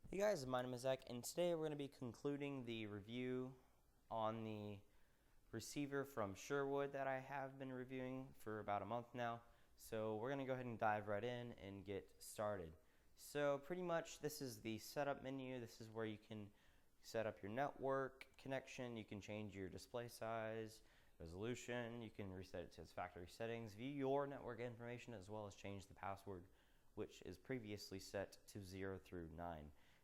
Hey guys, my name is Zach, and today we're going to be concluding the review on the receiver from Sherwood that I have been reviewing for about a month now. So we're going to go ahead and dive right in and get started. So pretty much this is the setup menu. This is where you can set up your network connection. You can change your display size, resolution. You can reset it to its factory settings, view your network information, as well as change the password, which is previously set to 0 through 9.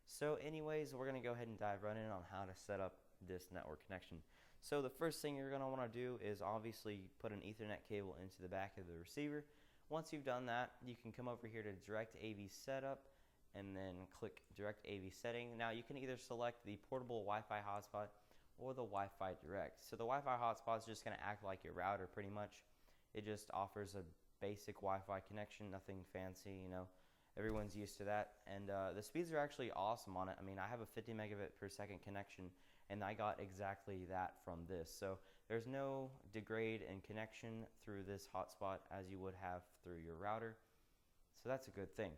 So anyways, we're going to go ahead and dive right in on how to set up this network connection. So the first thing you're going to want to do is obviously put an Ethernet cable into the back of the receiver. Once you've done that, you can come over here to Direct AV Setup and then click Direct AV Setting. Now you can either select the portable Wi-Fi hotspot or the Wi-Fi Direct. So the Wi-Fi hotspot is just going to act like your router pretty much. It just offers a basic Wi-Fi connection, nothing fancy, Everyone's used to that, and the speeds are actually awesome on it. I mean, I have a 50 megabit per second connection, and I got exactly that from this. So there's no degrade in connection through this hotspot as you would have through your router. So that's a good thing.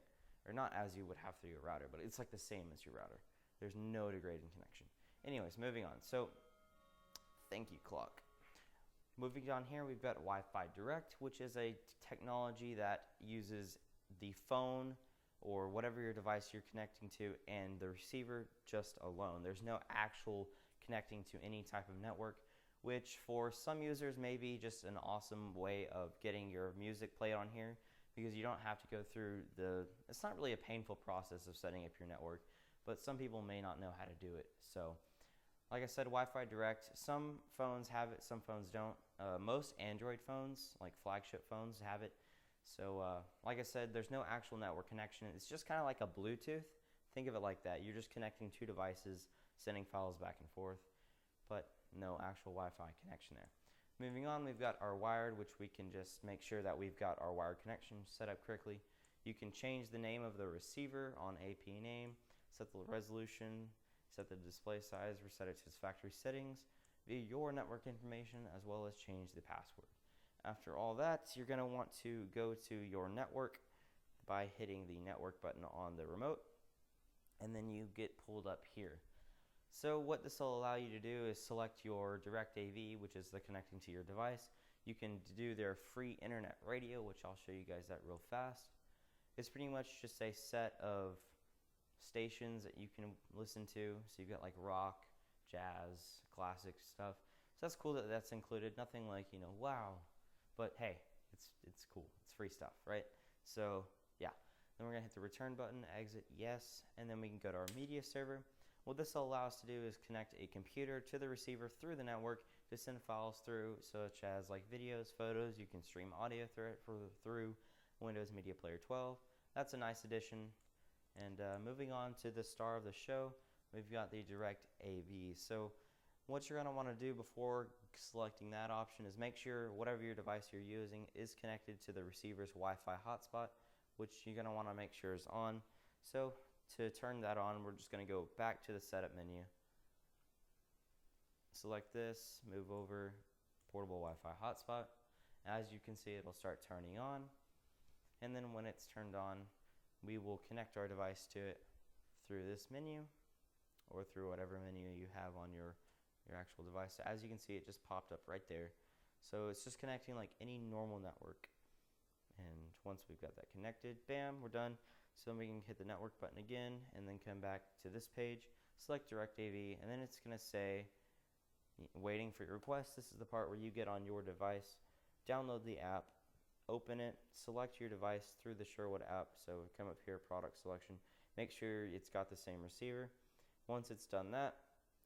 Or not as you would have through your router, but it's like the same as your router. There's no degrade in connection. Anyways, moving on. So thank you, clock. Moving on here, we've got Wi-Fi Direct, which is a technology that uses the phone or whatever your device you're connecting to and the receiver just alone. There's no actual connecting to any type of network, which for some users may be just an awesome way of getting your music played on here, because you don't have to go through it's not really a painful process of setting up your network, but some people may not know how to do it. So like I said, Wi-Fi Direct, some phones have it, some phones don't. Most Android phones, like flagship phones, have it. So like I said, there's no actual network connection. It's just kind of like a Bluetooth. Think of it like that. You're just connecting two devices, sending files back and forth, but no actual Wi-Fi connection there. Moving on, we've got our wired, which we can just make sure that we've got our wired connection set up correctly. You can change the name of the receiver on AP name, set the resolution, set the display size, reset it to its factory settings, view your network information, as well as change the password. After all that, you're going to want to go to your network by hitting the network button on the remote, and then you get pulled up here. So what this will allow you to do is select your Direct AV, which is the connecting to your device. You can do their free internet radio, which I'll show you guys that real fast. It's pretty much just a set of stations that you can listen to. So you've got like rock, jazz, classic stuff. So that's cool that that's included. Nothing like, wow. But hey, it's cool. It's free stuff, right? So yeah. Then we're going to hit the return button, exit, yes, and then we can go to our media server. What this will allow us to do is connect a computer to the receiver through the network to send files through, such as like videos, photos. You can stream audio through Windows Media Player 12. That's a nice addition. And moving on to the star of the show, we've got the Direct AV. So what you're going to want to do before selecting that option is make sure whatever your device you're using is connected to the receiver's Wi-Fi hotspot, which you're going to want to make sure is on. So to turn that on, we're just going to go back to the setup menu. Select this, move over, portable Wi-Fi hotspot. As you can see, it'll start turning on. And then when it's turned on, we will connect our device to it through this menu or through whatever menu you have on your actual device. So as you can see, it just popped up right there. So it's just connecting like any normal network. And once we've got that connected, bam, we're done. So then we can hit the network button again and then come back to this page, select Direct AV, and then it's going to say waiting for your request. This is the part where you get on your device, download the app, open it, select your device through the Sherwood app. So come up here, product selection, make sure it's got the same receiver. Once it's done that,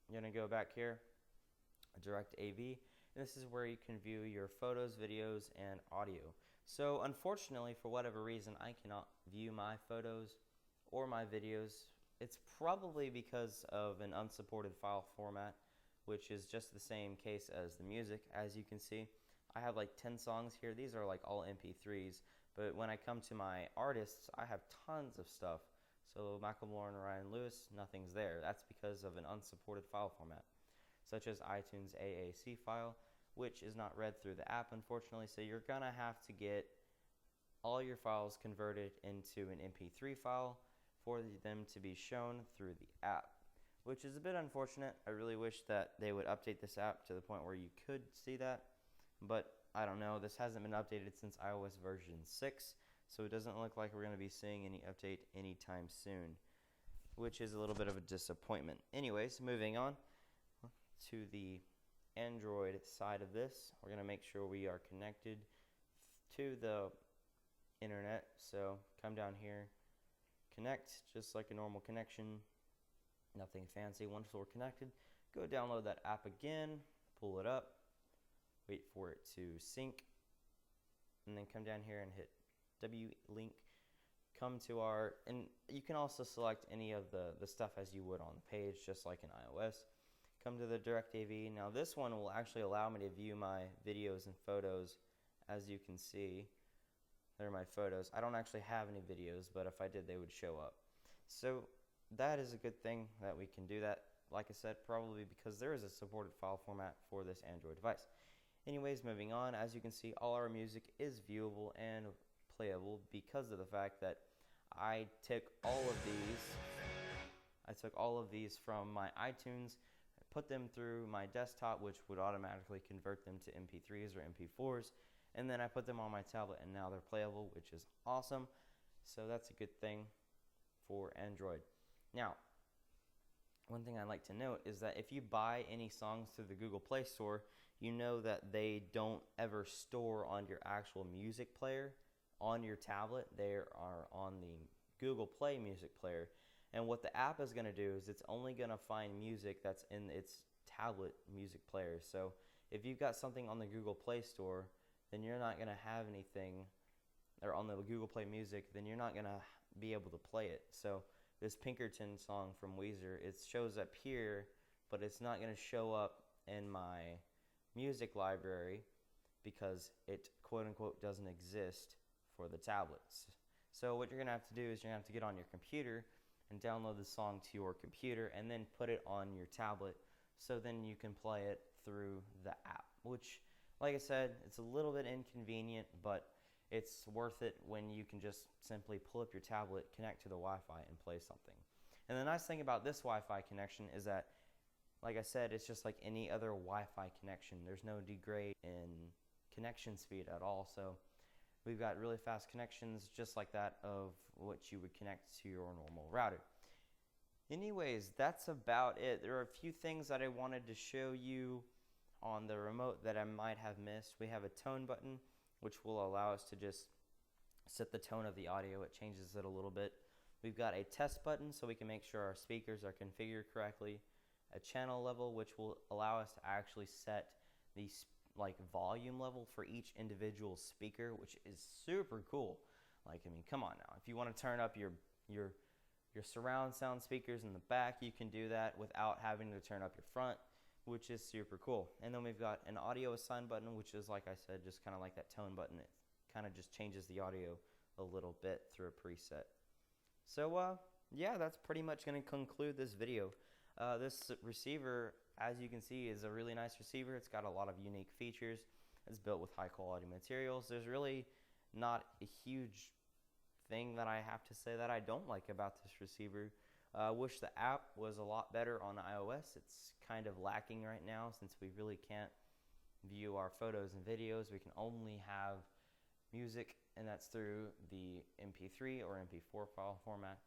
you're going to go back here, Direct AV, and this is where you can view your photos, videos, and audio. So unfortunately, for whatever reason, I cannot view my photos or my videos. It's probably because of an unsupported file format, which is just the same case as the music. As you can see, I have like 10 songs here. These are like all MP3s, but when I come to my artists, I have tons of stuff. So Macklemore and Ryan Lewis, nothing's there. That's because of an unsupported file format, such as iTunes AAC file, which is not read through the app, unfortunately. So you're going to have to get all your files converted into an MP3 file for them to be shown through the app, which is a bit unfortunate. I really wish that they would update this app to the point where you could see that, but I don't know. This hasn't been updated since iOS version 6, so it doesn't look like we're going to be seeing any update anytime soon, which is a little bit of a disappointment. Anyways, moving on to the Android side of this, we're going to make sure we are connected to the internet. So come down here, connect just like a normal connection, nothing fancy. Once we're connected, go download that app again, pull it up, wait for it to sync, and then come down here and hit W-Link. Come to our, and you can also select any of the stuff as you would on the page, just like in iOS. Come to the Direct AV. Now this one will actually allow me to view my videos and photos. As you can see, there are my photos. I don't actually have any videos, but if I did, they would show up. So that is a good thing that we can do that. Like I said, probably because there is a supported file format for this Android device. Anyways, moving on, as you can see, all our music is viewable and playable because of the fact that I took all of these from my iTunes, put them through my desktop, which would automatically convert them to MP3s or MP4s, and then I put them on my tablet, and now they're playable, which is awesome. So that's a good thing for Android. Now, one thing I'd like to note is that if you buy any songs through the Google Play Store, you know that they don't ever store on your actual music player on your tablet. They are on the Google Play music player. And what the app is going to do is it's only going to find music that's in its tablet music player. So if you've got something on the Google Play Store, then you're not going to have anything, or on the Google Play Music, then you're not going to be able to play it. So this Pinkerton song from Weezer, it shows up here, but it's not going to show up in my music library because it quote-unquote doesn't exist for the tablets. So what you're going to have to do is you're going to have to get on your computer and download the song to your computer and then put it on your tablet, so then you can play it through the app, which, like I said, it's a little bit inconvenient, but it's worth it when you can just simply pull up your tablet, connect to the Wi-Fi, and play something. And the nice thing about this Wi-Fi connection is that, like I said, it's just like any other Wi-Fi connection. There's no degrade in connection speed at all. So we've got really fast connections just like that of what you would connect to your normal router. Anyways, that's about it. There are a few things that I wanted to show you on the remote that I might have missed. We have a tone button, which will allow us to just set the tone of the audio. It changes it a little bit. We've got a test button so we can make sure our speakers are configured correctly. A channel level, which will allow us to actually set the volume level for each individual speaker, which is super cool. Like, I mean, come on now. If you want to turn up your surround sound speakers in the back, you can do that without having to turn up your front, which is super cool. And then we've got an audio assign button, which is, like I said, just kind of like that tone button. It kind of just changes the audio a little bit through a preset. So yeah, that's pretty much going to conclude this video. This receiver, as you can see, is a really nice receiver. It's got a lot of unique features. It's built with high quality materials. There's really not a huge thing that I have to say that I don't like about this receiver. Wish the app was a lot better on iOS. It's kind of lacking right now since we really can't view our photos and videos. We can only have music, and that's through the MP3 or MP4 file format.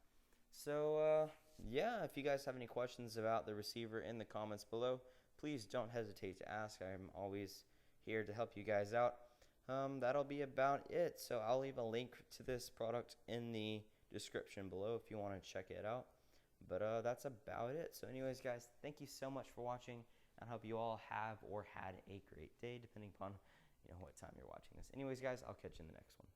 So yeah, if you guys have any questions about the receiver in the comments below, please don't hesitate to ask. I'm always here to help you guys out. That'll be about it. So I'll leave a link to this product in the description below if you want to check it out. But that's about it. So anyways, guys, thank you so much for watching. I hope you all have or had a great day, depending upon what time you're watching this. Anyways, guys, I'll catch you in the next one.